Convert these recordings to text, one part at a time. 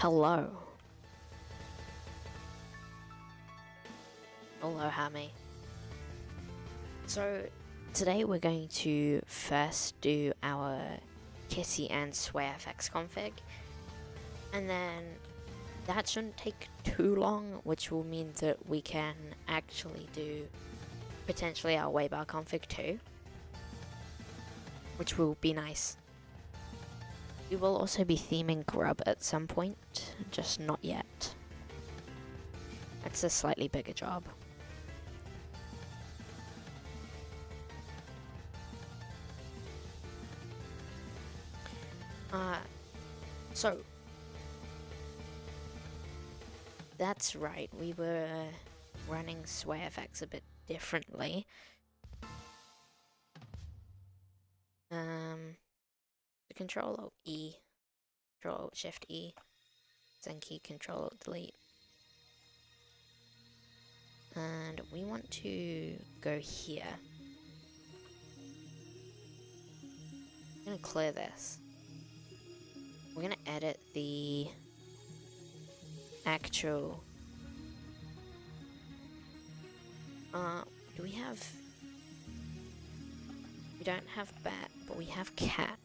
Hello. Hello, Hammy. So, today we're going to first do our Kitty and SwayFX config, and then that shouldn't take too long, which will mean that we can actually do potentially our waybar config too, which will be nice. We will also be theming grub at some point, just not yet. It's a slightly bigger job. So that's right, we were running SwayFX a bit differently. The Control Alt E, Control Alt Shift E, then key Control Alt Delete. And we want to go here. I'm gonna clear this. We're gonna edit the actual do we have, we don't have bat, but we have cat.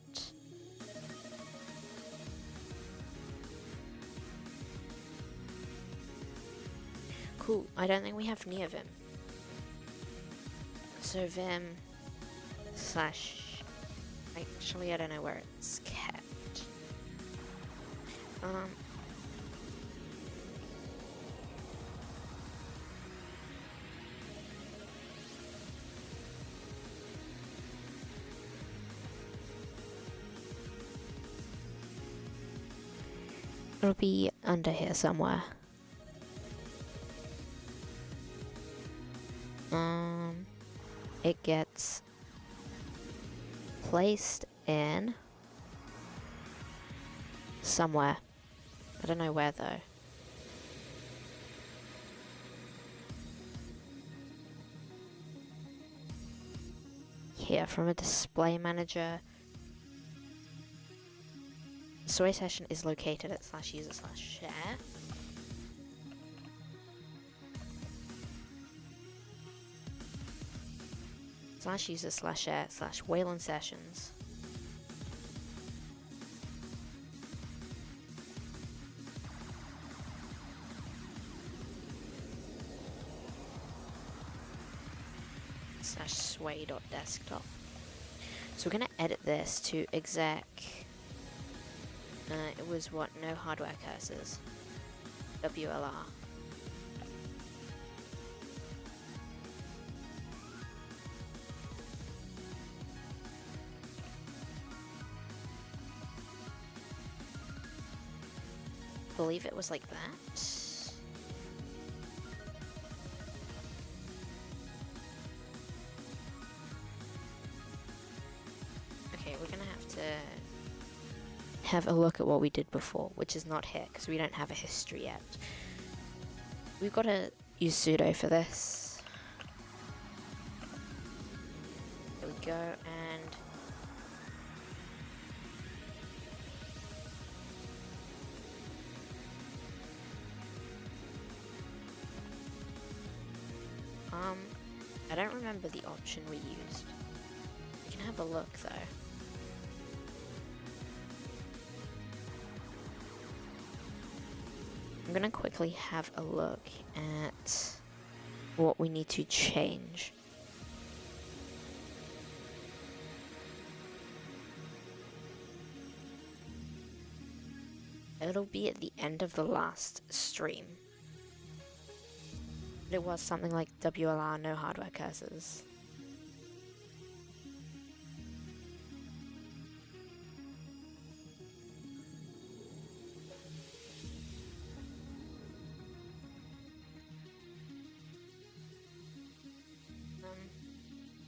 Cool, I don't think we have near Vim. So Vim slash, actually I don't know where it's kept. It'll be under here somewhere. It gets placed in somewhere. I don't know where though. Here, from a display manager. The Sway session is located at /user/share. /user/share/Wayland sessions. /sway.desktop. So we're gonna edit this to exec. It was what? No hardware cursors. WLR. I believe it was like that. Okay, we're gonna have to have a look at what we did before, which is not here because we don't have a history yet. We've got to use sudo for this. There we go, and I don't remember the option we used. We can have a look though. I'm gonna quickly have a look at what we need to change. It'll be at the end of the last stream. It was something like WLR, no hardware cursors.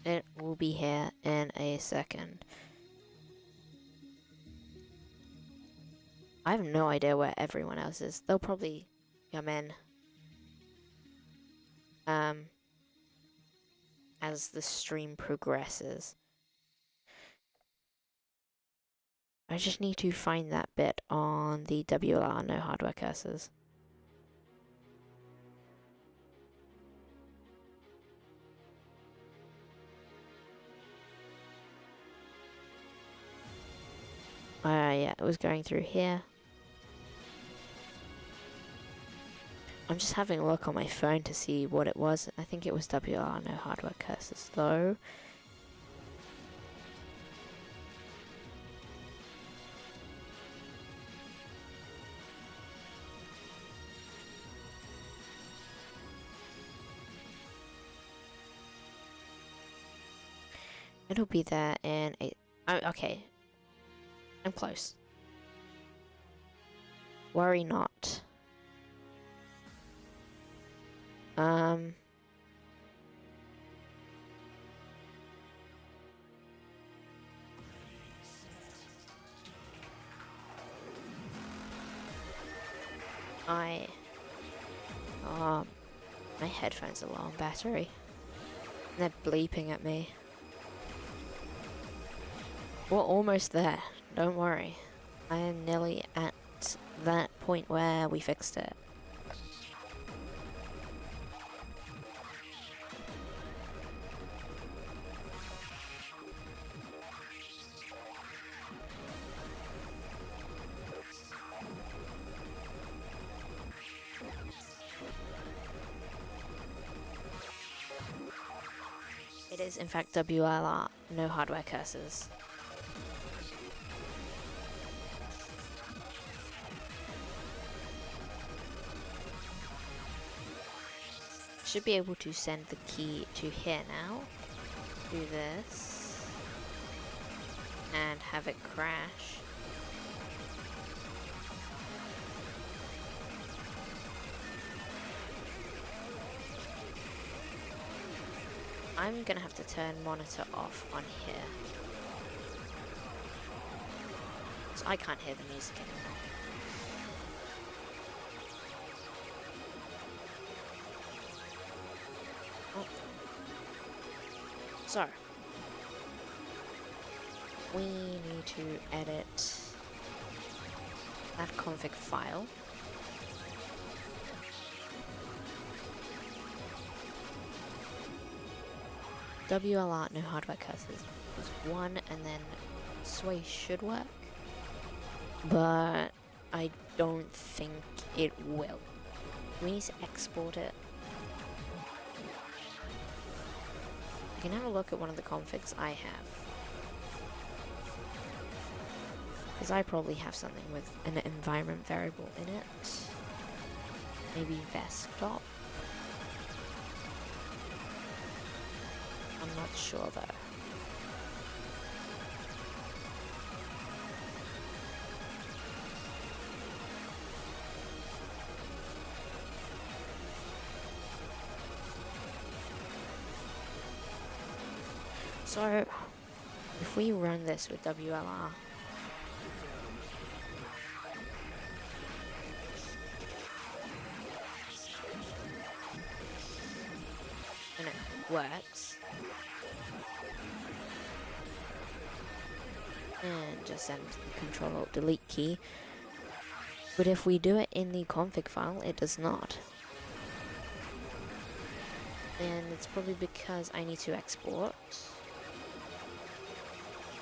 It will be here in a second. I have no idea where everyone else is. They'll probably come in as the stream progresses. I just need to find that bit on the WLR no hardware cursors. Yeah, it was going through here. I'm just having a look on my phone to see what it was. I think it was WLR no hardware cursors though. It'll be there in a... okay. I'm close. Worry not. My headphones are low on battery. And they're bleeping at me. We're almost there. Don't worry. I am nearly at that point where we fixed it. It is in fact WLR, no hardware cursors. Should be able to send the key to here now. Do this. And have it crash. I'm gonna have to turn monitor off on here. So I can't hear the music anymore. Oh. So, we need to edit that config file. WLR no hardware cursors was 1, and then Sway should work, but I don't think it will. We need to export it. You can have a look at one of the configs I have, because I probably have something with an environment variable in it. Maybe desktop. I'm not sure though. So, if we run this with WLR, and it works, and just send the Control-Alt-Delete key, but if we do it in the config file, it does not. And it's probably because I need to export,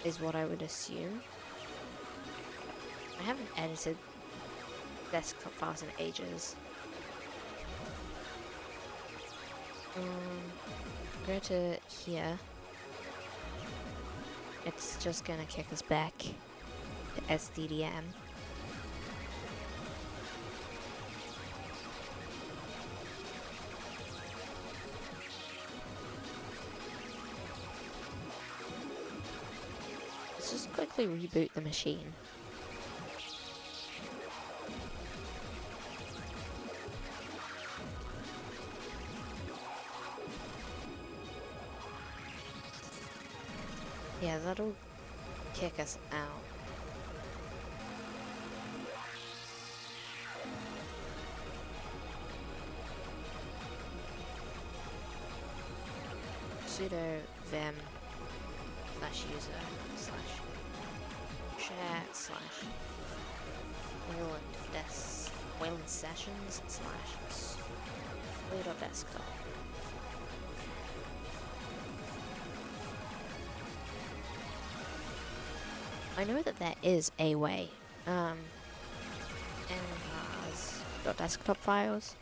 is what I would assume. I haven't edited desktop files in ages. Go to here. It's just gonna kick us back to SDDM. Let's just quickly reboot the machine. Yeah, that'll kick us out. Sudo vim /user/ share slash Wayland sessions slash Sway.desktop. I know that there is a way. Desktop files.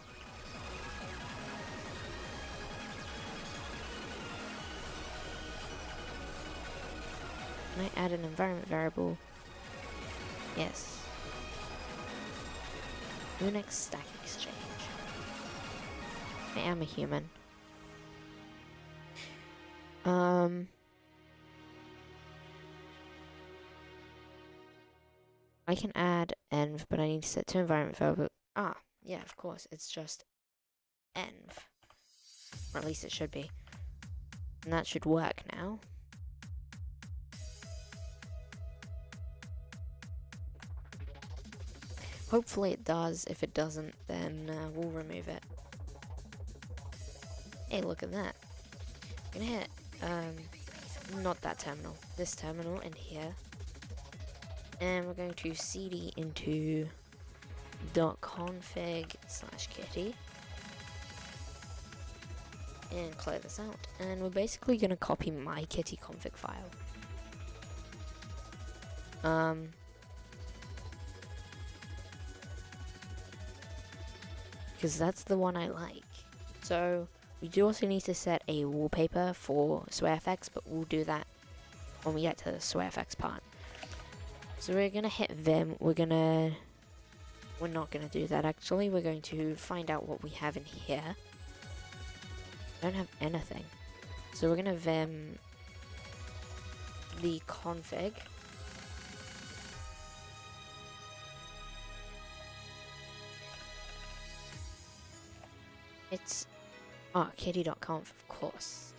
Can I add an environment variable? Yes. Unix Stack Exchange. I am a human. I can add env, but I need to set to environment variable. Ah, yeah, of course, it's just env. Or at least it should be. And that should work now. Hopefully it does. If it doesn't, then we'll remove it. Hey, look at that. I'm gonna hit, not that terminal. This terminal in here. And we're going to cd into .config/kitty. And clear this out. And we're basically gonna copy my kitty config file. Because that's the one I like. So we do also need to set a wallpaper for SwayFX, but we'll do that when we get to the SwayFX part. So we're gonna hit Vim. We're not gonna do that actually. We're going to find out what we have in here. I don't have anything. So we're gonna Vim the config. It's kitty.conf, of course.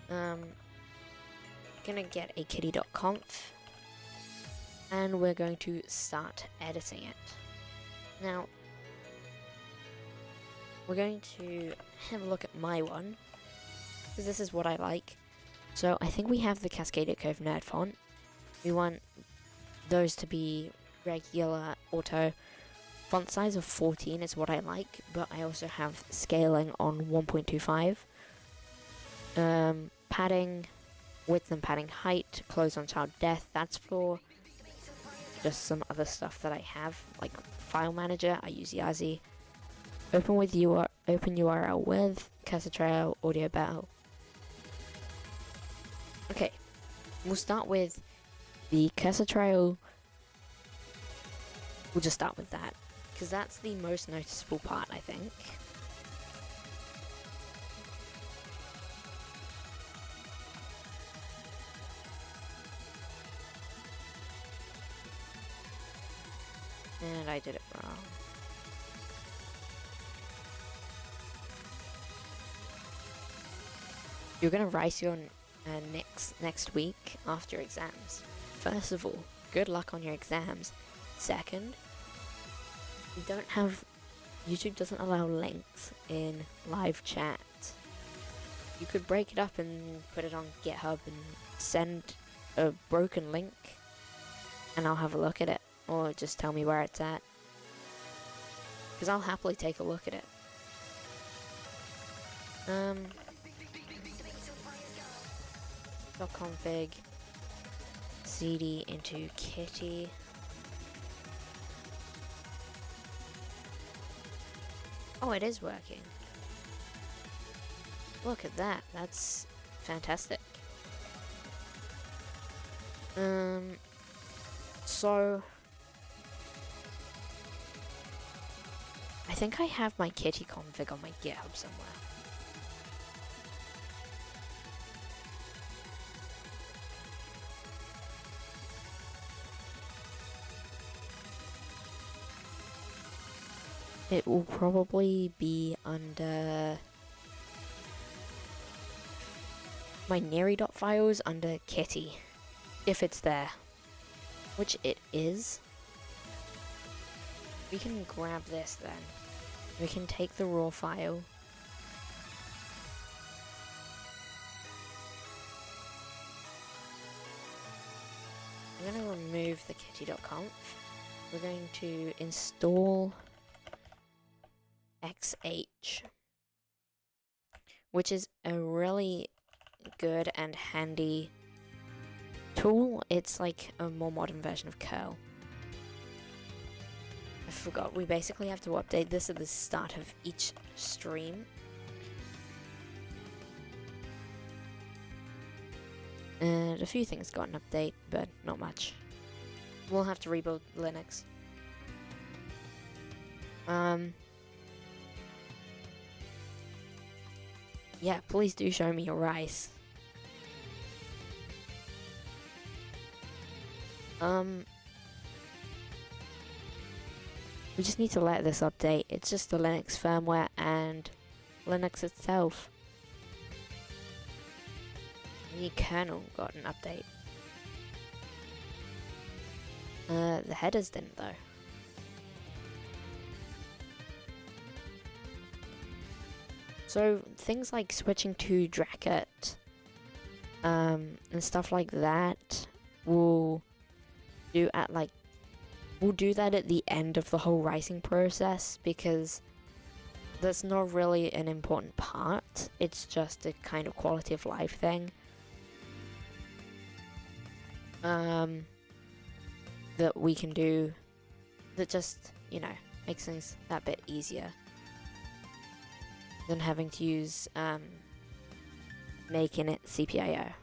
Gonna get a kitty.conf, and we're going to start editing it. Now, we're going to have a look at my one, because this is what I like. So I think we have the Cascaded Curve Nerd font. We want those to be regular auto. Font size of 14 is what I like, but I also have scaling on 1.25. Padding, width and padding height, close on child death, that's for just some other stuff that I have, like file manager, I use Yazzie. Open URL with, cursor trail, audio bell. Okay, we'll start with the cursor trail. We'll just start with that, because that's the most noticeable part, I think. And I did it wrong. You're gonna write your next week after exams. First of all, good luck on your exams. Second, YouTube doesn't allow links in live chat. You could break it up and put it on GitHub and send a broken link, and I'll have a look at it, or just tell me where it's at, because I'll happily take a look at it. .config cd into kitty. Oh, it is working. Look at that. That's fantastic. So I think I have my kitty config on my GitHub somewhere. It will probably be under my neri.files under kitty, if it's there, which it is. We can grab this then. We can take the raw file. I'm I'm going to remove the kitty.conf. We're going to install XH, which is a really good and handy tool. It's like a more modern version of curl. I forgot, we basically have to update this at the start of each stream. And a few things got an update, but not much. We'll have to rebuild Linux. Yeah, please do show me your rice. We just need to let this update. It's just the Linux firmware and Linux itself. The kernel got an update. The headers didn't though. So things like switching to drastic and stuff like that will do at we'll do that at the end of the whole writing process, because that's not really an important part. It's just a kind of quality of life thing. That we can do, that just, you know, makes things that bit easier than having to use making it CPIO.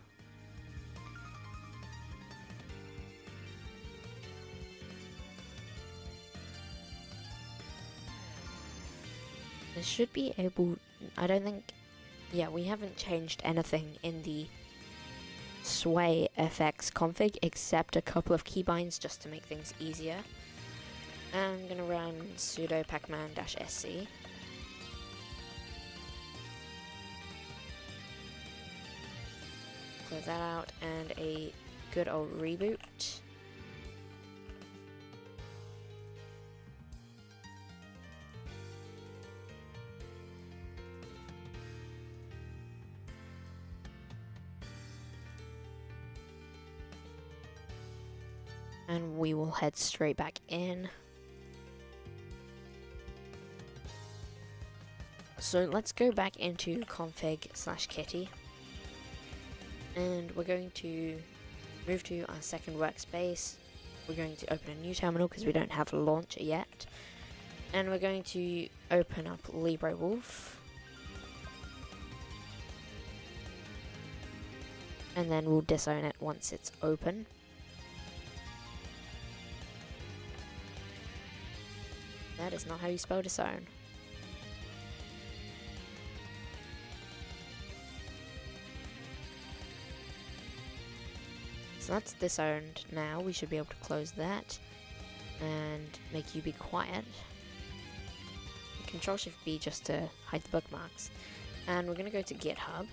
This should be able, I don't think, yeah, we haven't changed anything in the SwayFX config except a couple of keybinds just to make things easier. And I'm gonna run sudo pacman-sc. Close that out, and a good old reboot. And we will head straight back in. So let's go back into config/kitty. And we're going to move to our second workspace. We're going to open a new terminal because we don't have a launcher yet. And we're going to open up LibreWolf. And then we'll disown it once it's open. That is not how you spell disown. So that's disowned now. We should be able to close that and make you be quiet. Control-Shift-B just to hide the bookmarks. And we're going to go to GitHub.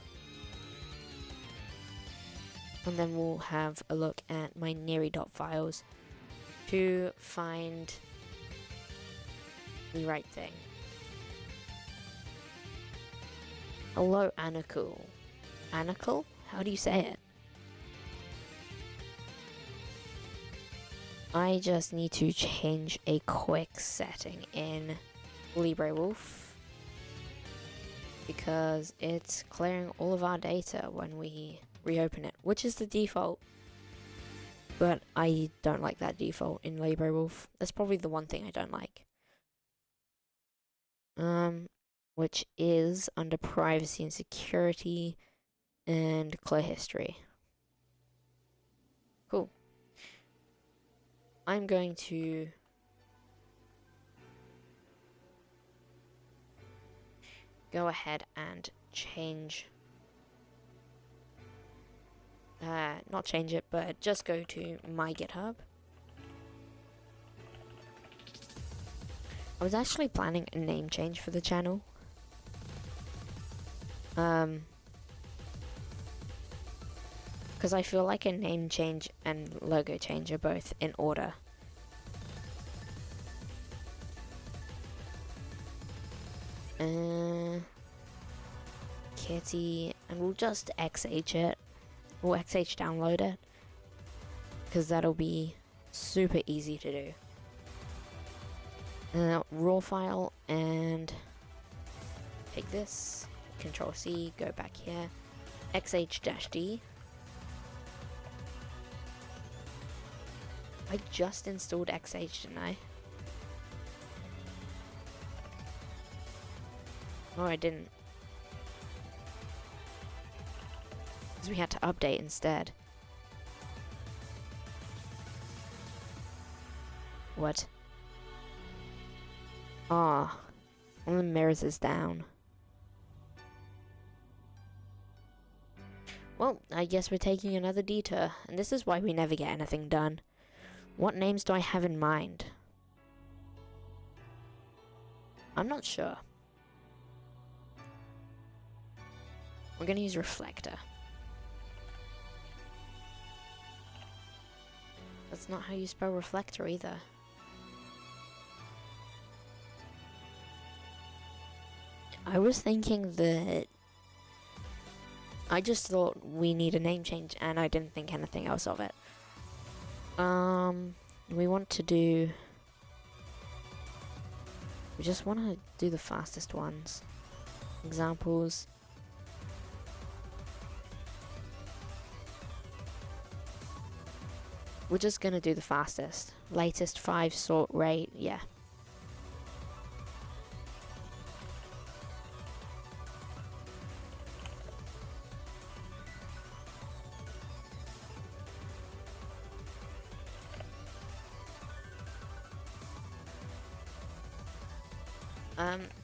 And then we'll have a look at my neri.files to find the right thing. Hello, Anakul. Anakul? How do you say it? I just need to change a quick setting in LibreWolf because it's clearing all of our data when we reopen it, which is the default. But I don't like that default in LibreWolf. That's probably the one thing I don't like. Which is under privacy and security and clear history. Cool. I'm going to go ahead and change, not change it, but just go to my GitHub. I was actually planning a name change for the channel. Because I feel like a name change and logo change are both in order. Kitty, and we'll just XH it. We'll XH download it. because that'll be super easy to do. Raw file, and take this, Control C, go back here, XH-D. I just installed XH, didn't I? No, I didn't. Because we had to update instead. What? Ah, one of the mirrors is down. Well, I guess we're taking another detour, and this is why we never get anything done. What names do I have in mind? I'm not sure. We're gonna use reflector. That's not how you spell reflector either. I was thinking that... I just thought we need a name change, and I didn't think anything else of it. We want to do... We just want to do the fastest ones. Examples. We're just gonna do the fastest. Latest 5 sort rate, yeah.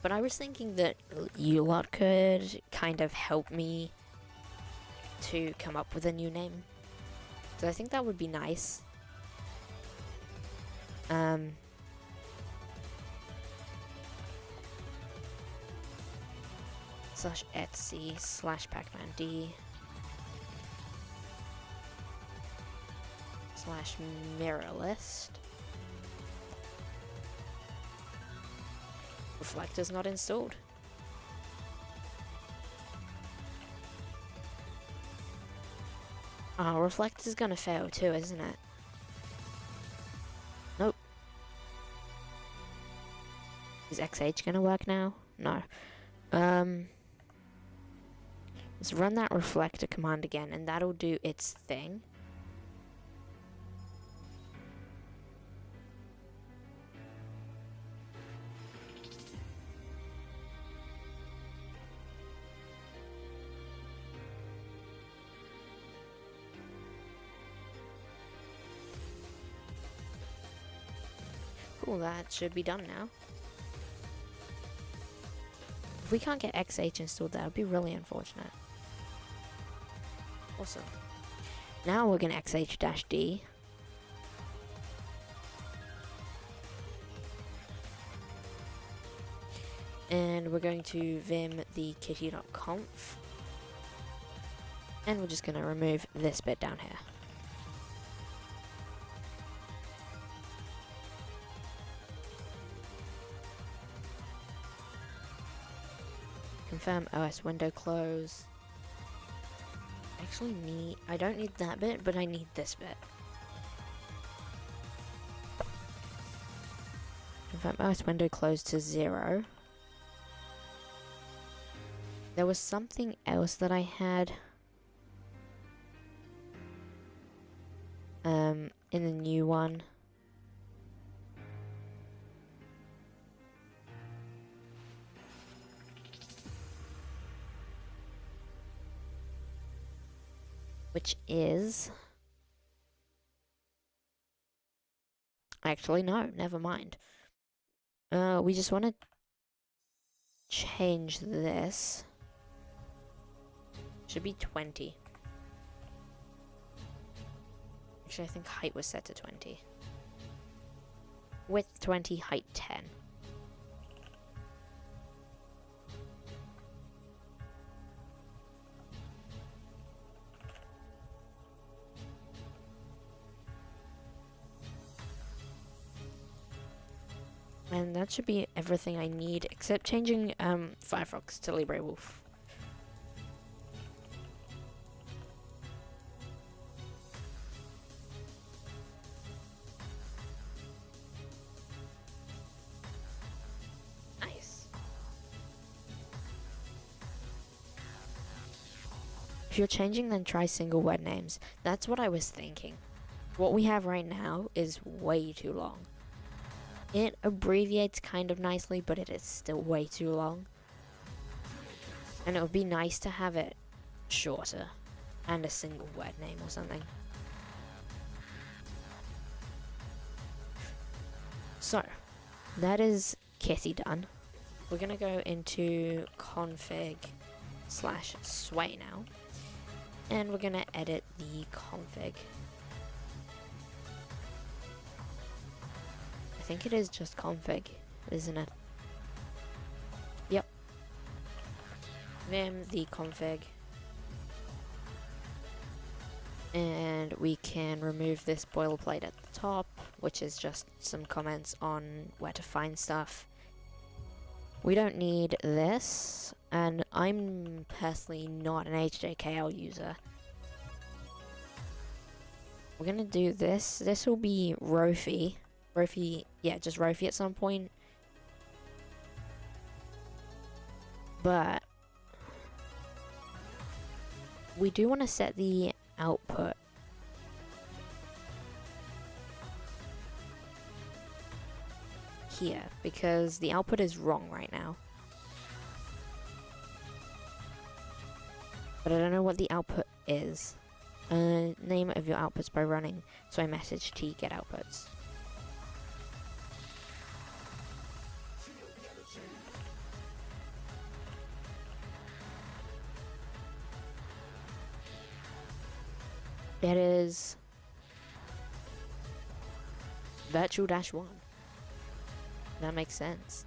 But I was thinking that you lot could kind of help me to come up with a new name. So I think that would be nice. Slash Etsy slash Pacman D slash mirror list. Reflector's not installed. Oh, reflector's gonna fail too, isn't it? Nope. Is XH gonna work now? No. Let's run that reflector command again, and that'll do its thing. Cool, that should be done now. If we can't get XH installed, that would be really unfortunate. Awesome. Now we're going to XH-D. And we're going to vim the kitty.conf. And we're just going to remove this bit down here. Confirm OS window close. I don't need that bit, but I need this bit. Confirm OS window close to 0. There was something else that I had in the new one. Which is... Actually, no, never mind. We just want to change this. Should be 20. Actually, I think height was set to 20. Width 20, height 10. And that should be everything I need, except changing Firefox to Libre Wolf. If you're changing, then try single word names. That's what I was thinking. What we have right now is way too long. It abbreviates kind of nicely, but it is still way too long. And it would be nice to have it shorter and a single word name or something. So, that is Kitty done. We're gonna go into config/sway now, and we're gonna edit the config. I think it is just config, isn't it? Yep. Vim the config. And we can remove this boilerplate at the top, which is just some comments on where to find stuff. We don't need this, and I'm personally not an HJKL user. We're gonna do this. This will be Rofi. Rofi, yeah, just Rofi at some point. But we do want to set the output here, because the output is wrong right now. But I don't know what the output is. Name of your outputs by running SwayMessage t get outputs. That is virtual-1. That makes sense.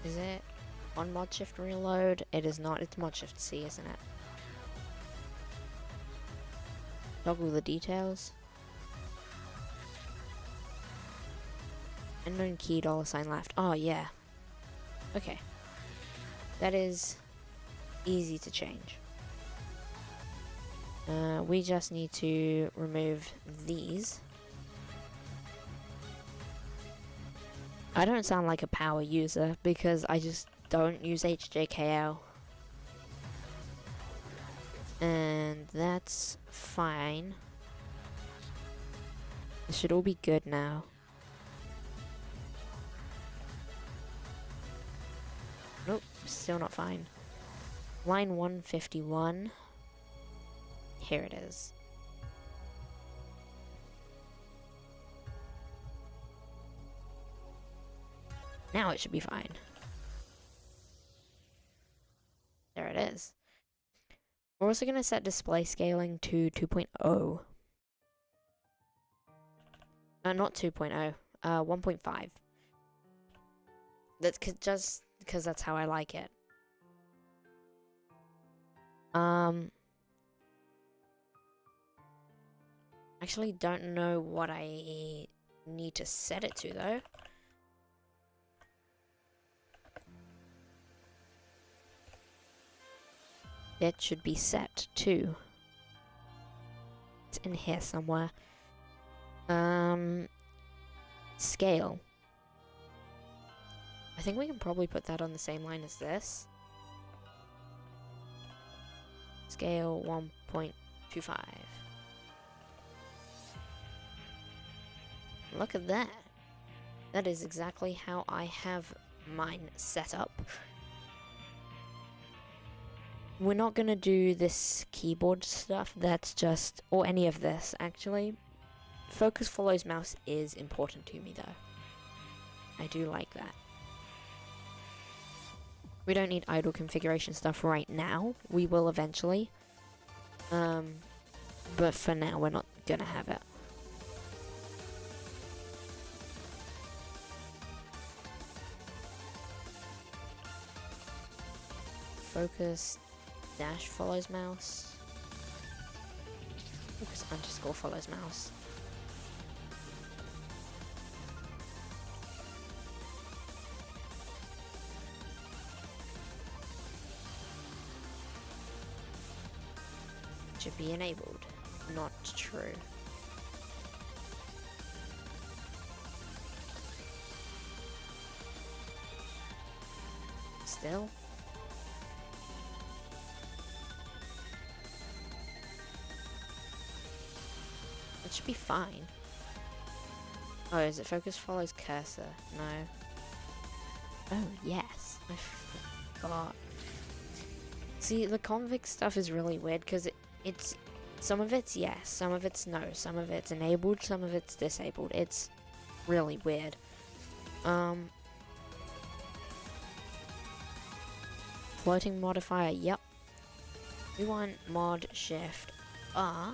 Is it on mod shift reload? It is not, it's mod shift C, isn't it? Toggle the details. Unknown key $sign left. Oh yeah. Okay. That is easy to change. We just need to remove these. I don't sound like a power user because I just don't use HJKL. And that's fine. This should all be good now. Nope, still not fine. Line 151. Here it is. Now it should be fine. There it is. We're also going to set display scaling to 2.0. Not 2.0, 1.5. That's just because that's how I like it. Actually don't know what I need to set it to though. It should be set to. It's in here somewhere. Scale. I think we can probably put that on the same line as this. Scale 1.25. Look at that. That is exactly how I have mine set up. We're not gonna do this keyboard stuff, that's just, or any of this actually. Focus follows mouse is important to me though. I do like that. We don't need idle configuration stuff right now. We will eventually. But for now, we're not gonna have it. Focus dash follows mouse. Focus underscore follows mouse. Should be enabled. Not true. still. It should be fine. Oh, is it focus follows cursor? No. Oh, yes. I forgot. See, the config stuff is really weird because it's some of it's yes, some of it's no, some of it's enabled, some of it's disabled. It's really weird. Floating modifier, yep. We want mod shift R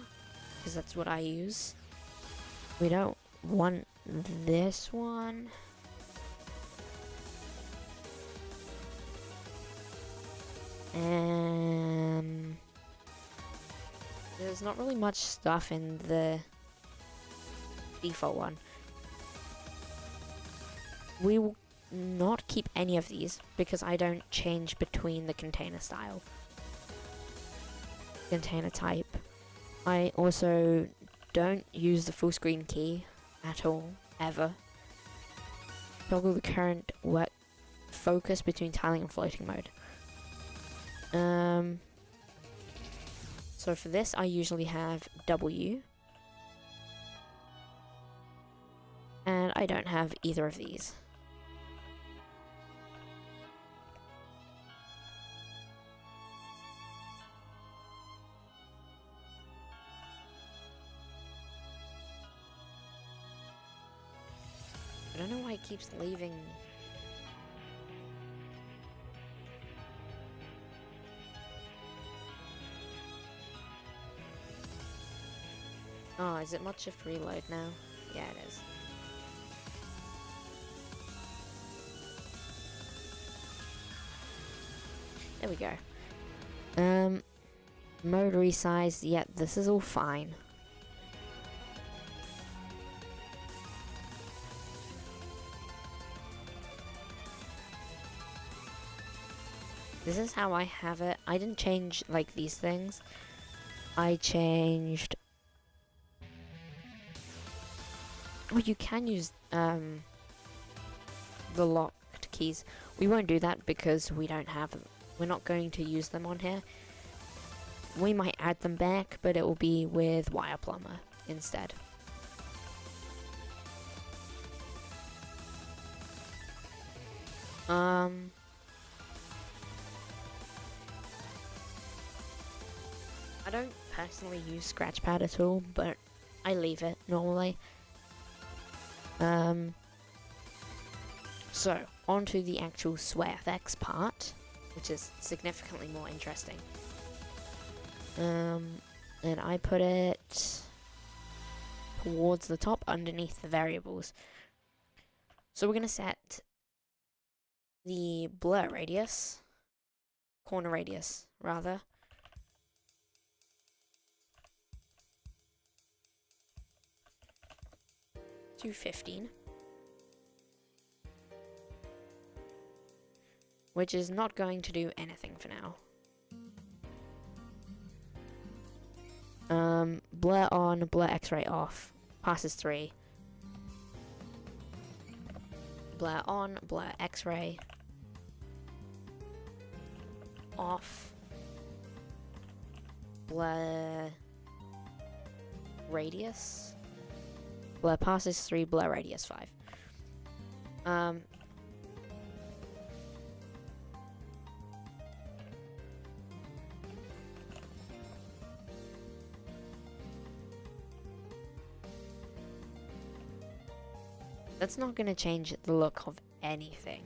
because that's what I use. We don't want this one. There's not really much stuff in the default one. We will not keep any of these because I don't change between the container style, container type. I also don't use the full screen key at all, ever. Toggle the current work focus between tiling and floating mode. So for this, I usually have W, and I don't have either of these. I don't know why it keeps leaving. Oh, is it mod shift reload now? Yeah, it is. There we go. Mode resize, yeah, this is all fine. This is how I have it. I didn't change, like, these things. I changed... Oh, you can use, the locked keys. We won't do that because we don't have them. We're not going to use them on here. We might add them back, but it will be with Wire Plumber instead. I don't personally use Scratchpad at all, but I leave it normally. So, on to the actual SwayFX part, which is significantly more interesting. And I put it towards the top underneath the variables. So we're going to set the blur radius, corner radius rather, to 15. Which is not going to do anything for now. Blur on, blur X-ray off, passes 3. Blur on, blur X-ray off, blur radius, blur passes 3, blur radius 5. That's not going to change the look of anything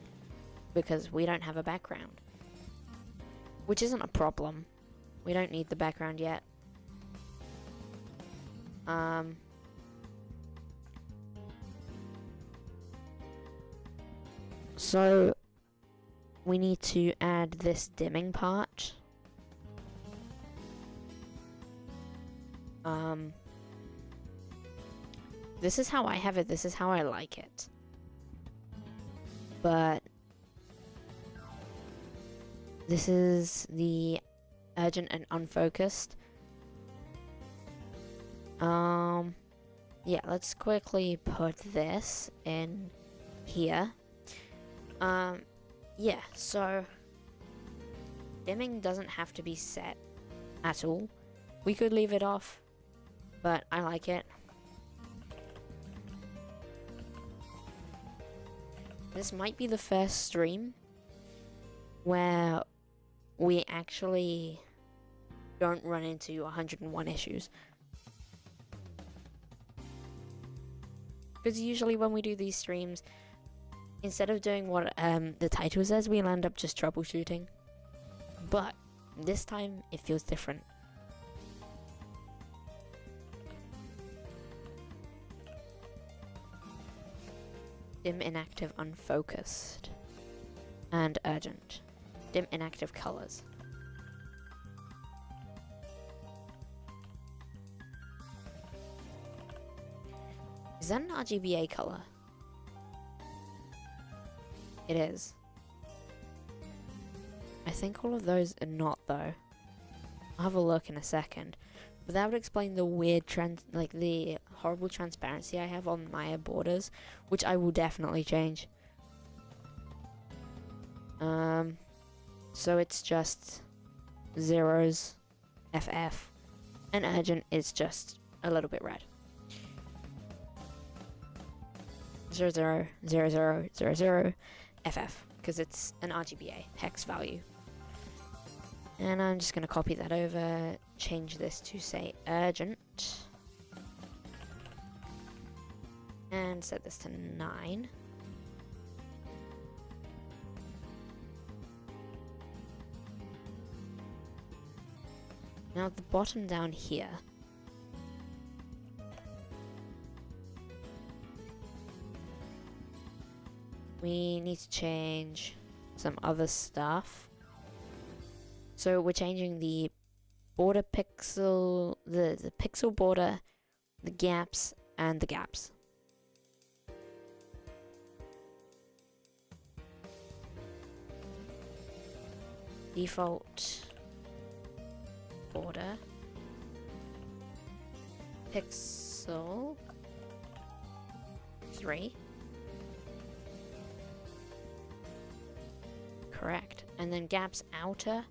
because we don't have a background, which isn't a problem. We don't need the background yet. So we need to add this dimming part. This is how I have it, this is how I like it. But this is the urgent and unfocused. Yeah, let's quickly put this in here. Yeah, so dimming doesn't have to be set at all. We could leave it off, but I like it. This might be the first stream where we actually don't run into 101 issues. Because usually when we do these streams, instead of doing what the title says, we'll end up just troubleshooting. But this time, it feels different. Dim, inactive, unfocused, and urgent. Dim, inactive colors. Is that an RGBA color? It is. I think all of those are not though. I'll have a look in a second. But that would explain the weird the horrible transparency I have on my borders, which I will definitely change. So it's just zeros, FF, and urgent is just a little bit red. 000000 FF, because it's an RGBA hex value. And I'm just going to copy that over, change this to say urgent, and set this to 9. Now at the bottom down here, we need to change some other stuff. So we're changing the border pixel, the pixel border, the gaps, and the gaps. Default border, pixel 3. Correct. And then gaps outer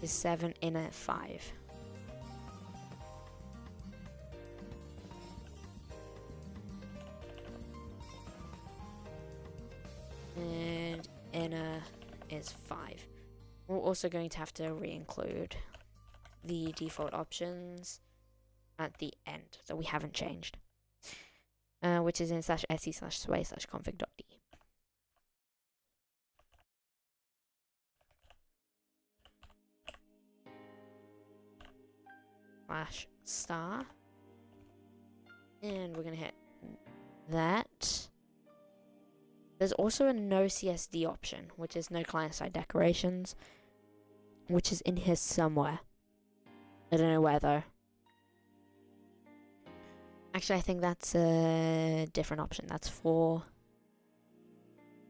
is 7, inner 5. And inner is 5. We're also going to have to re-include the default options at the end that we haven't changed, which is in /se/sway/config.d. /star, and we're gonna hit that. There's also a no CSD option, which is no client-side decorations, which is in here somewhere. I don't know where though. Actually, I think that's a different option. That's for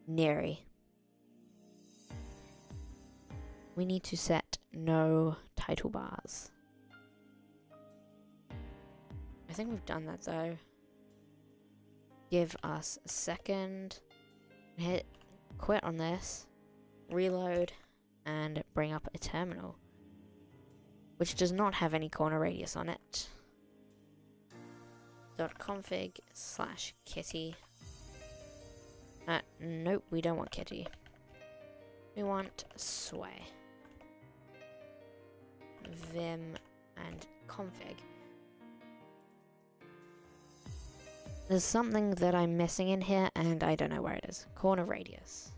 Neri. We need to set no title bars. I think we've done that though. Give us a second. Hit quit on this, reload, and bring up a terminal, which does not have any corner radius on it. .config/kitty. Nope, we don't want kitty. We want sway. Vim and config. There's something that I'm missing in here, and I don't know where it is. Corner radius.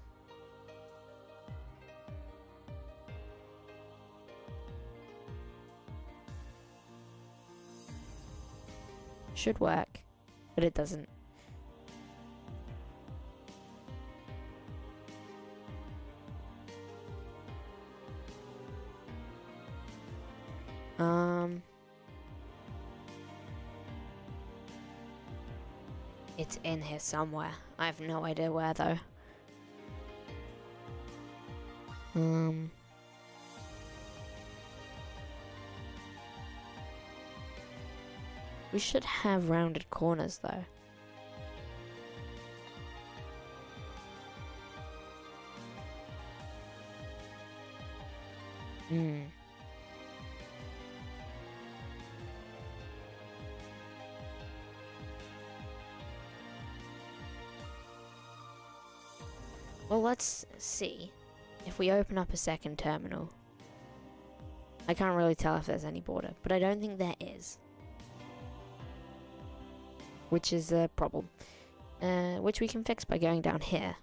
Should work, but it doesn't. It's in here somewhere. I have no idea where though. We should have rounded corners though. Hmm. Well, let's see. If we open up a second terminal, I can't really tell if there's any border, but I don't think there is. Which is a problem. Which we can fix by going down here.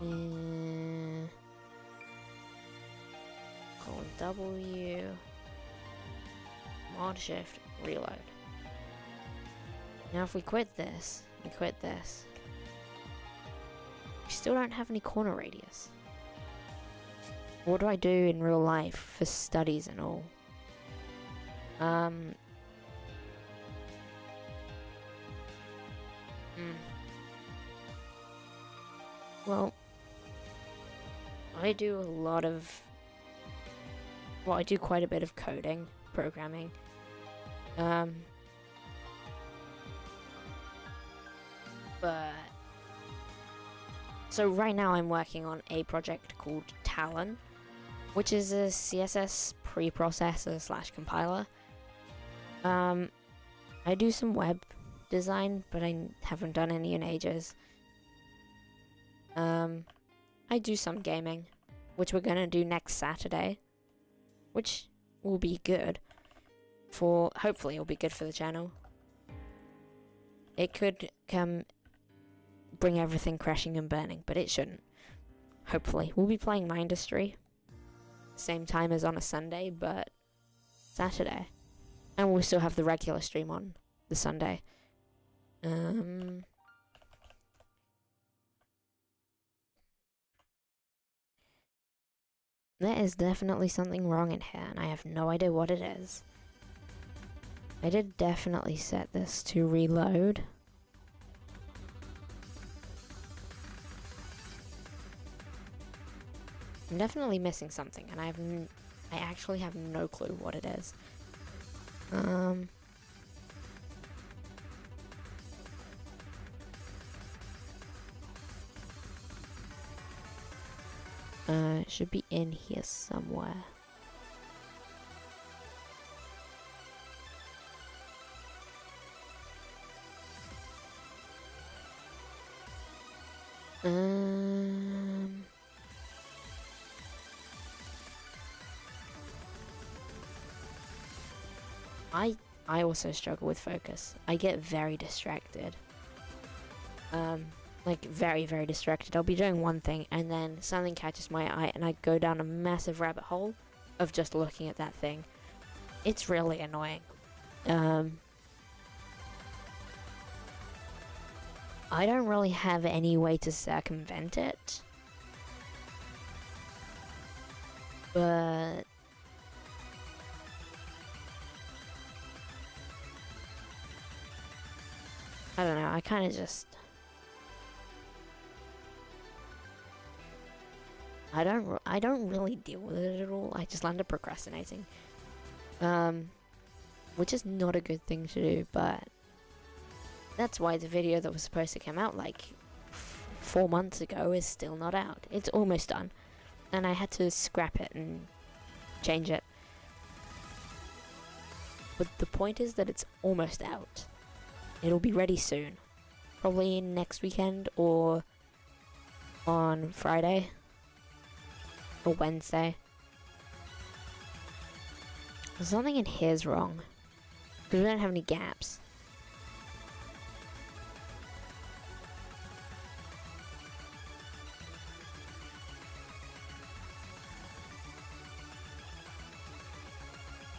Colon W. Mod Shift, reload. Now if we quit this, we still don't have any corner radius. What do I do in real life for studies and all? Well, I do a lot of... Well, I do quite a bit of coding, programming. But... So right now I'm working on a project called Talon, which is a CSS preprocessor slash compiler. I do some web design, but I haven't done any in ages. I do some gaming, which we're gonna do next Saturday, which will be good for, hopefully it'll be good for the channel. It could bring everything crashing and burning, but it shouldn't. Hopefully. We'll be playing My Industry, same time as on a Sunday, but Saturday. And we'll still have the regular stream on the Sunday. There is definitely something wrong in here, and I have no idea what it is. I did definitely set this to reload. I'm definitely missing something, and I actually have no clue what it is. It should be in here somewhere. I also struggle with focus. I get very distracted. Like very, very distracted. I'll be doing one thing and then something catches my eye and I go down a massive rabbit hole of just looking at that thing. It's really annoying. I don't really have any way to circumvent it. But I don't know, I kind of just... I don't really deal with it at all. I just land up procrastinating. Which is not a good thing to do, but that's why the video that was supposed to come out like 4 months ago is still not out. It's almost done. And I had to scrap it and change it. But the point is that it's almost out. It'll be ready soon. Probably next weekend or on Friday. Or Wednesday. Something in here's wrong. Because we don't have any gaps.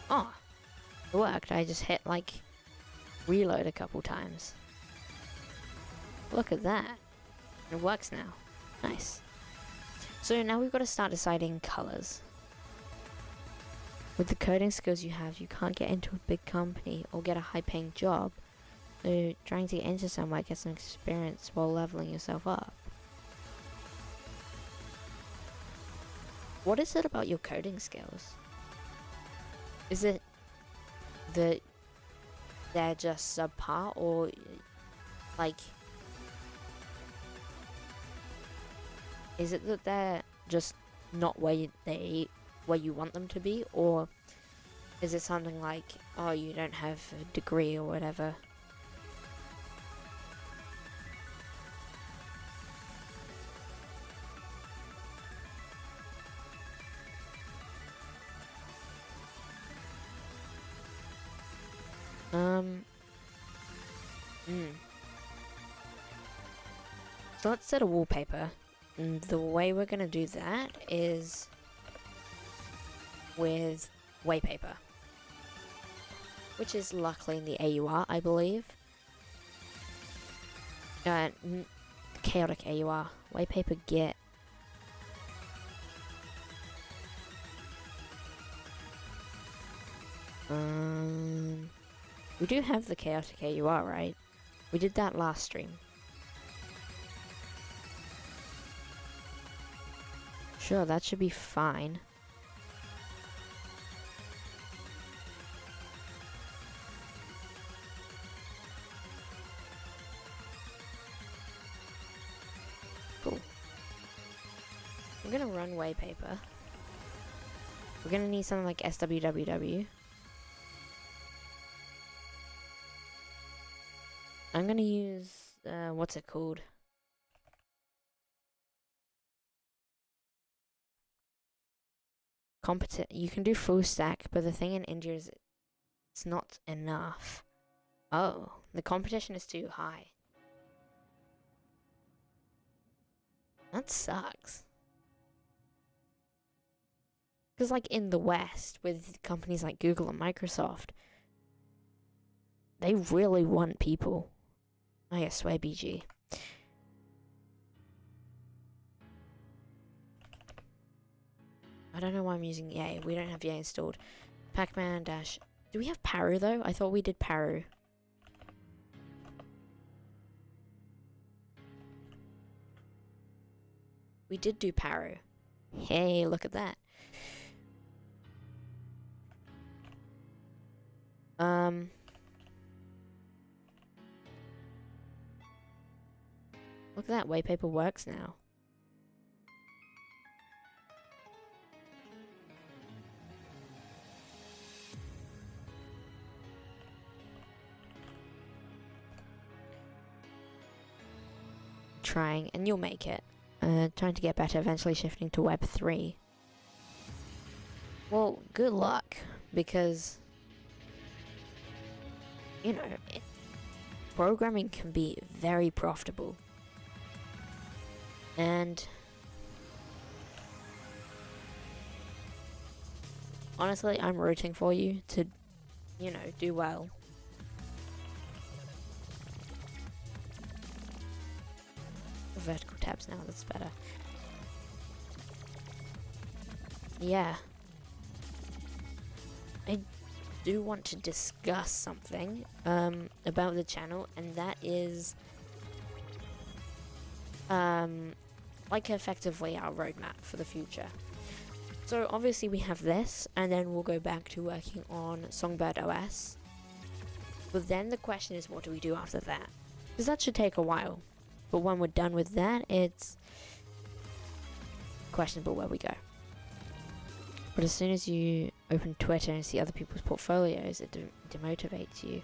Oh, it worked. I just hit like reload a couple times. Look at that. It works now. Nice. So now we've got to start deciding colors. With the coding skills you have, you can't get into a big company or get a high-paying job. So trying to get into somewhere, get some experience while leveling yourself up. What is it about your coding skills? Is it that they're just subpar, or like, is it that they're just not where you want them to be, or is it something like, oh, you don't have a degree or whatever? So let's set a wallpaper. And the way we're gonna do that is with waypaper, which is luckily in the AUR, I believe. Chaotic AUR. Waypaper get. We do have the chaotic AUR, right? We did that last stream. Sure, that should be fine. Cool. I'm gonna run waypaper. We're gonna need something like SWWW. I'm gonna use, what's it called? You can do full stack, but the thing in India is it's not enough. Oh, the competition is too high. That sucks. Because like in the West, with companies like Google and Microsoft, they really want people. Oh yeah, SwayBG. I don't know why I'm using Yay. We don't have Yay installed. Pacman dash. Do we have Paru though? I thought we did Paru. We did do Paru. Hey, look at that. Look at that. Waypaper works now. Trying, and you'll make it. Trying to get better, eventually shifting to Web 3. Well, good luck, because, you know, programming can be very profitable. And honestly, I'm rooting for you to, you know, do well. Vertical tabs now, that's better. Yeah. I do want to discuss something about the channel, and that is like effectively our roadmap for the future. So obviously we have this, and then we'll go back to working on Songbird OS. But then the question is, what do we do after that? Because that should take a while. But when we're done with that, it's questionable where we go. But as soon as you open Twitter and see other people's portfolios, it demotivates you.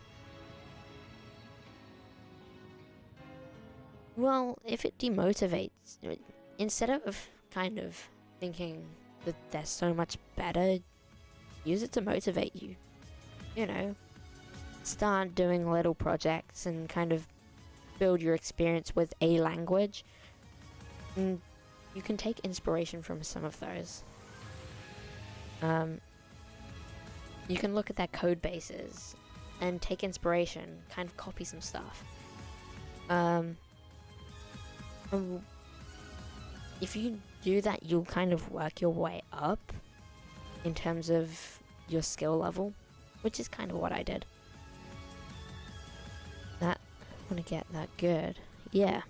Well, if it demotivates, instead of kind of thinking that they're so much better, use it to motivate you. You know, start doing little projects and kind of build your experience with a language. And you can take inspiration from some of those. You can look at their code bases and take inspiration, kind of copy some stuff. If you do that, you'll kind of work your way up in terms of your skill level, which is kind of what I did. That, I want to get that good. Yeah.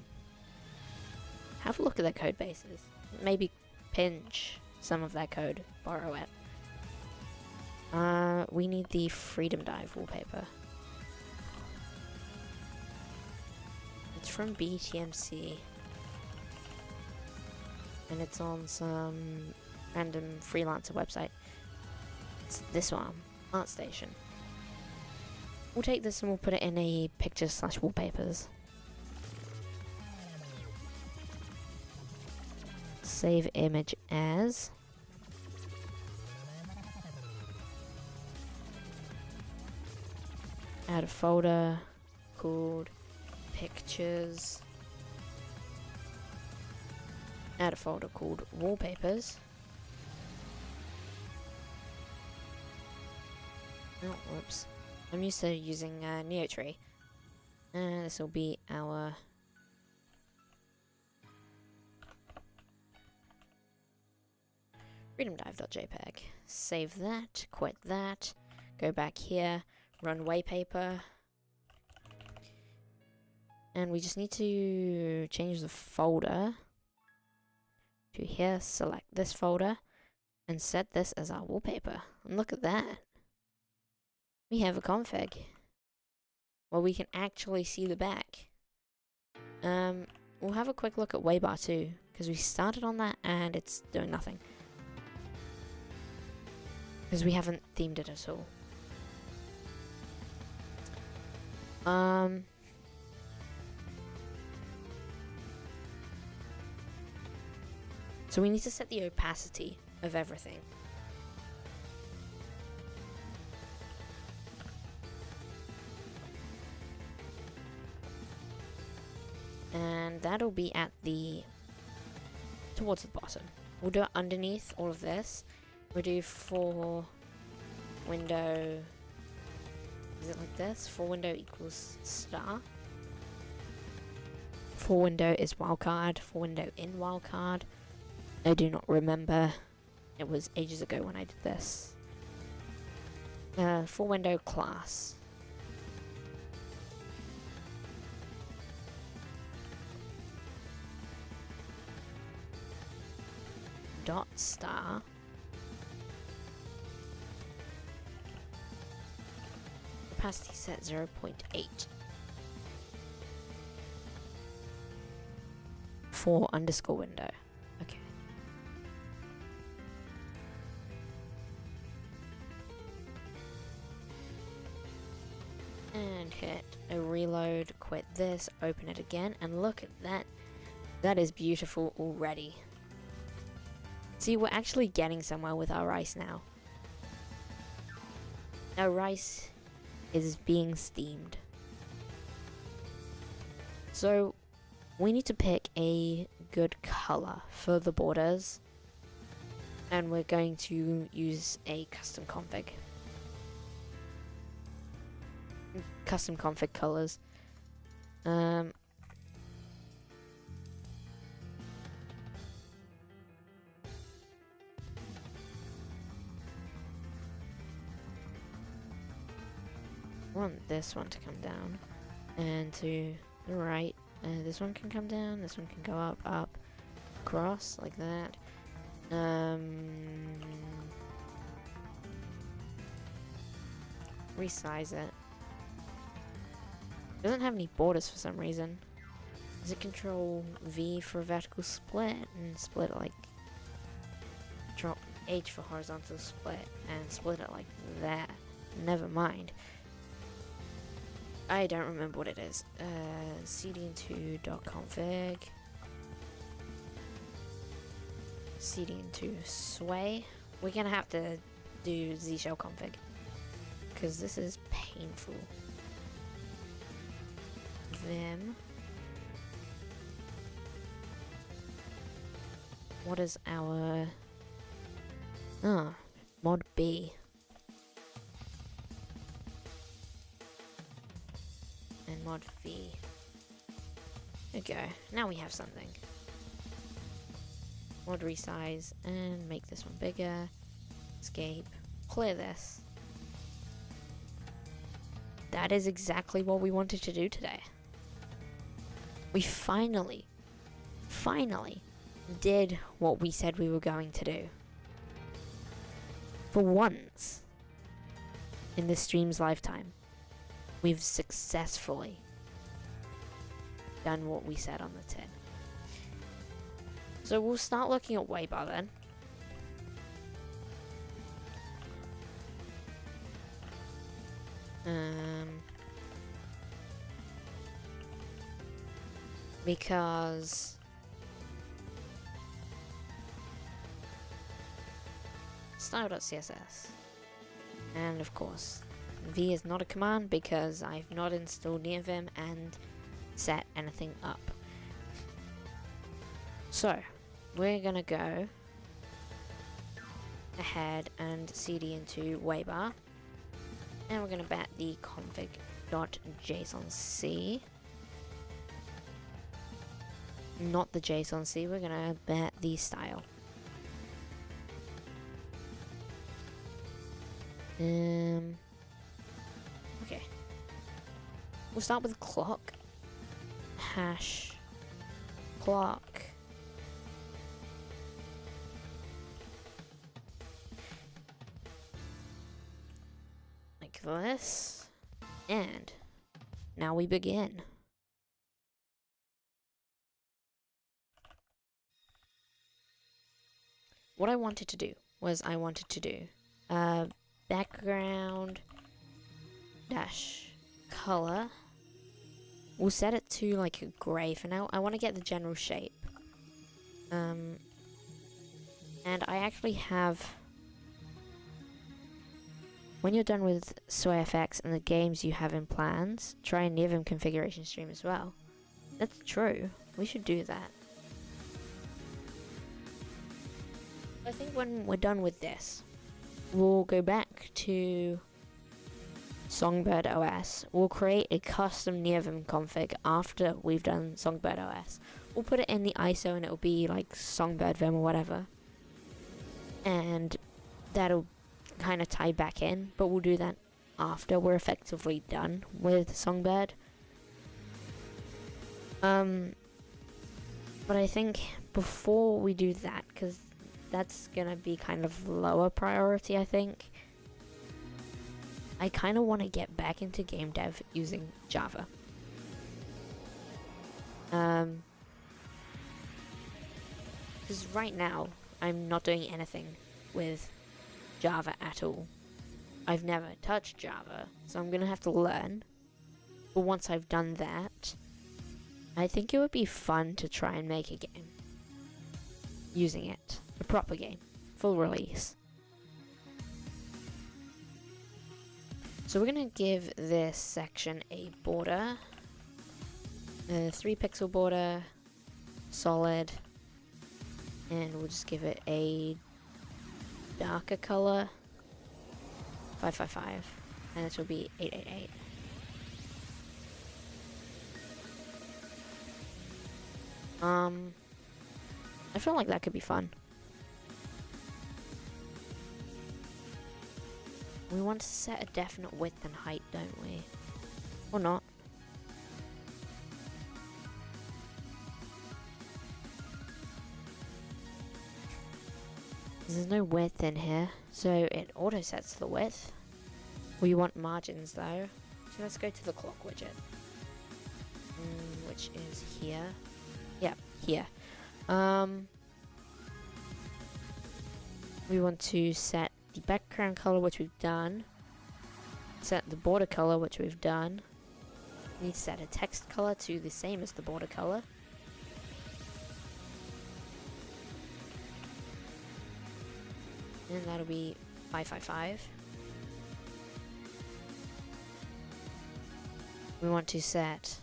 Have a look at their code bases. Maybe pinch some of their code, borrow it. We need the Freedom Dive wallpaper. from BTMC. And it's on some random freelancer website. It's this one, ArtStation. We'll take this and we'll put it in a pictures/wallpapers. Save image as. Add a folder called pictures. Add a folder called wallpapers. Oh, whoops. I'm used to using Neotree. And this will be our freedomdive.jpg. Save that, quit that, go back here, run waypaper. And we just need to change the folder to here, select this folder, and set this as our wallpaper. And look at that. We have a config. Well, we can actually see the back. We'll have a quick look at waybar too, because we started on that and it's doing nothing. Because we haven't themed it at all. So we need to set the opacity of everything. And that'll be at the towards the bottom. We'll do it underneath all of this. We'll do for window. Is it like this? For window equals star. For window is wildcard. For window in wildcard. I do not remember. It was ages ago when I did this. For window class. Dot star. Opacity set 0.8. For underscore window. Okay. And hit a reload, quit this, open it again, and look at that. That is beautiful already. See, we're actually getting somewhere with our rice now. Our rice is being steamed. So, we need to pick a good color for the borders. And we're going to use a custom config. Custom config colors. Want this one to come down, and to the right, this one can come down, this one can go up, up, across, like that. Resize it. Doesn't have any borders for some reason. Is it Control V for vertical split, and split it like Control H for horizontal split, and split it like that? Never mind. I don't remember what it is. cd2.config. cd2 sway. We're gonna have to do z-shell config, because this is painful. Vim. What is our... mod B. And mod V. There we go. Now we have something. Mod resize and make this one bigger. Escape. Clear this. That is exactly what we wanted to do today. We finally did what we said we were going to do. For once in this stream's lifetime, we've successfully done what we said on the tin. So we'll start looking at waybar then. Because style.css, and of course v is not a command because I've not installed NeoVim and set anything up. So we're gonna go ahead and cd into waybar, and we're gonna bat the config.jsonc, not the JSONC, we're gonna bat the style. Okay. We'll start with clock. Hash clock. Like this. And now we begin. What I wanted to do was background dash color. We'll set it to like a gray for now. I want to get the general shape. And I actually have, when you're done with SwayFX and the games you have in plans, try and NeoVim configuration stream as well. That's true. We should do that. I think when we're done with this, we'll go back to Songbird OS. We'll create a custom NeoVim config after we've done Songbird OS. We'll put it in the ISO and it'll be like Songbird Vim or whatever. And that'll kind of tie back in, but we'll do that after we're effectively done with Songbird. But I think before we do that, because that's gonna be kind of lower priority, I think, I kind of want to get back into game dev using Java. Because right now, I'm not doing anything with Java at all. I've never touched Java, so I'm gonna have to learn. But once I've done that, I think it would be fun to try and make a game using it. A proper game. Full release. So we're gonna give this section a border. A 3 pixel border. Solid. And we'll just give it a darker color. 555. And this will be 888. I feel like that could be fun. We want to set a definite width and height, don't we? Or not. There's no width in here, so it auto sets the width. We want margins though, so let's go to the clock widget, which is here. Yeah, here. We want to set the background color, which we've done. Set the border color, which we've done. We need to set a text color to the same as the border color. And that'll be 555. We want to set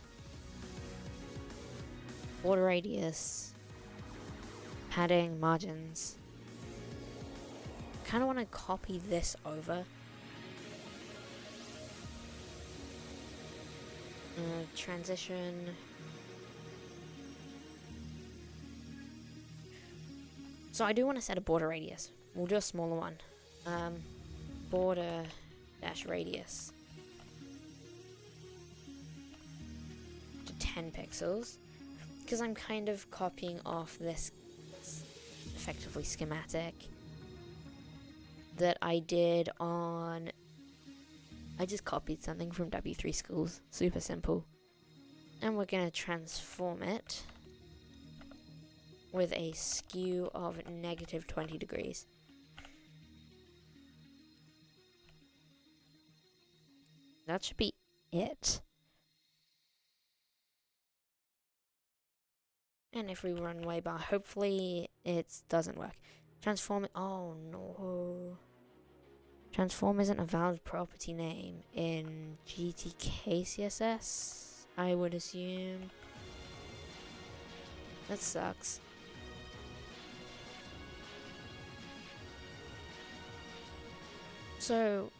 border radius, padding, margins. Kind of want to copy this over. Transition. So I do want to set a border radius. We'll do a smaller one. Border dash radius to 10 pixels. Because I'm kind of copying off this effectively schematic that I did on... I just copied something from W3 Schools. Super simple. And we're going to transform it with a skew of negative 20 degrees. That should be it. And if we run waybar, hopefully it doesn't work. Transform it. Oh no. Transform isn't a valid property name in GTK CSS, I would assume. That sucks. So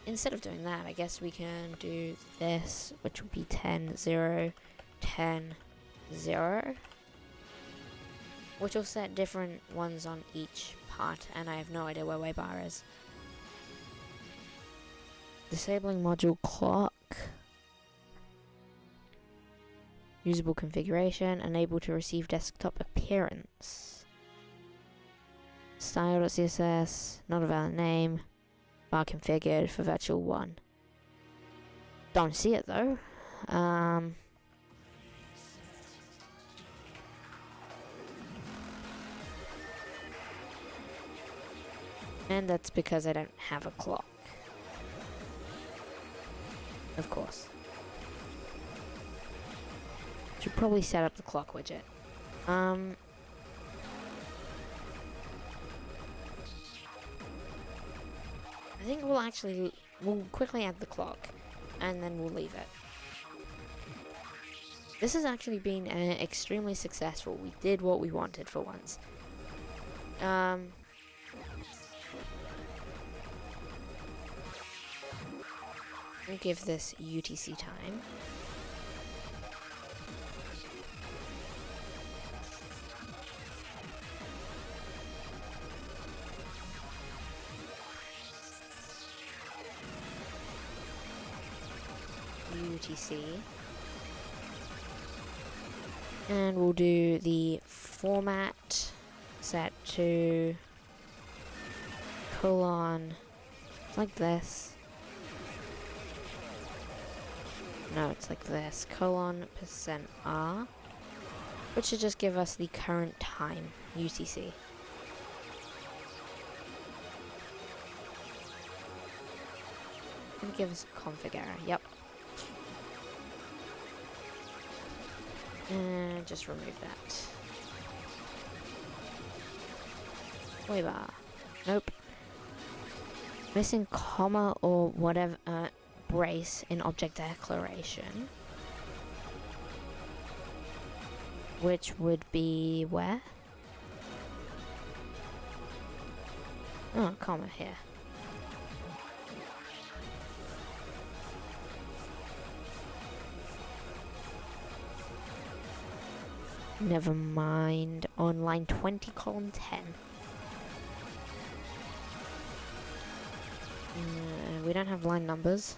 instead of doing that, I guess we can do this, which would be 10, 0, 10, 0. Which will set different ones on each part, and I have no idea where waybar is. Disabling module clock. Usable configuration, unable to receive desktop appearance. Style.css, not a valid name. Bar configured for virtual 1. Don't see it though. And that's because I don't have a clock. Of course. Should probably set up the clock widget. I think we'll quickly add the clock and then we'll leave it. This has actually been extremely successful. We did what we wanted for once. We'll give this UTC time. UTC. And we'll do the format set to colon like this. No, it's like this, colon %R, which should just give us the current time, UTC. And give us a config error, yep. And just remove that. Waybar. Nope. Missing comma or whatever, brace in object declaration. Which would be where? Oh, comma here. Never mind. On line 20, column 10. We don't have line numbers.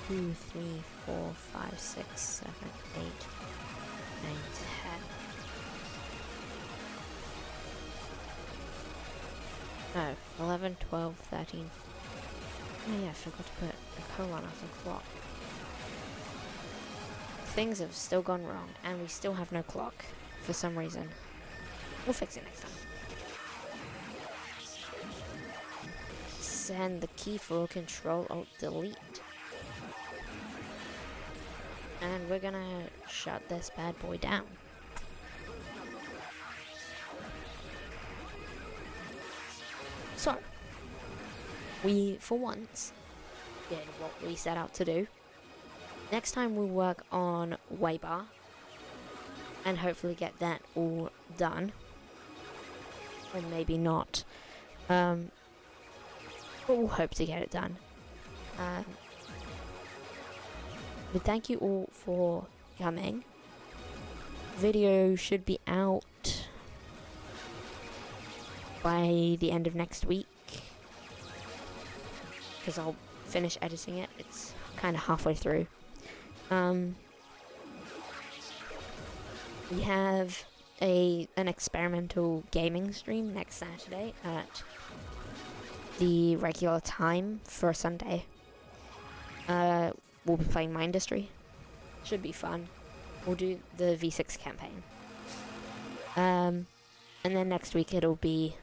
2, 3, 4, 5, 6, 7, 8, 9, 10. Oh, 11, 12, 13. Oh yeah, I forgot to put a colon after clock. Things have still gone wrong, and we still have no clock for some reason. We'll fix it next time. Send the key for Control-Alt-Delete. And we're gonna shut this bad boy down. So, we, for once, did what we set out to do. Next time we'll work on waybar and hopefully get that all done. Or maybe not. But we'll hope to get it done. But thank you all for coming. Video should be out by the end of next week. Because I'll finish editing it. It's kind of halfway through. We have an experimental gaming stream next Saturday at the regular time for Sunday. We'll be playing My Industry. Should be fun. We'll do the V6 campaign. And then next week it'll be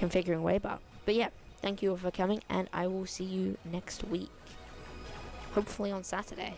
configuring waybar. But yeah, thank you all for coming, and I will see you next week. Hopefully on Saturday.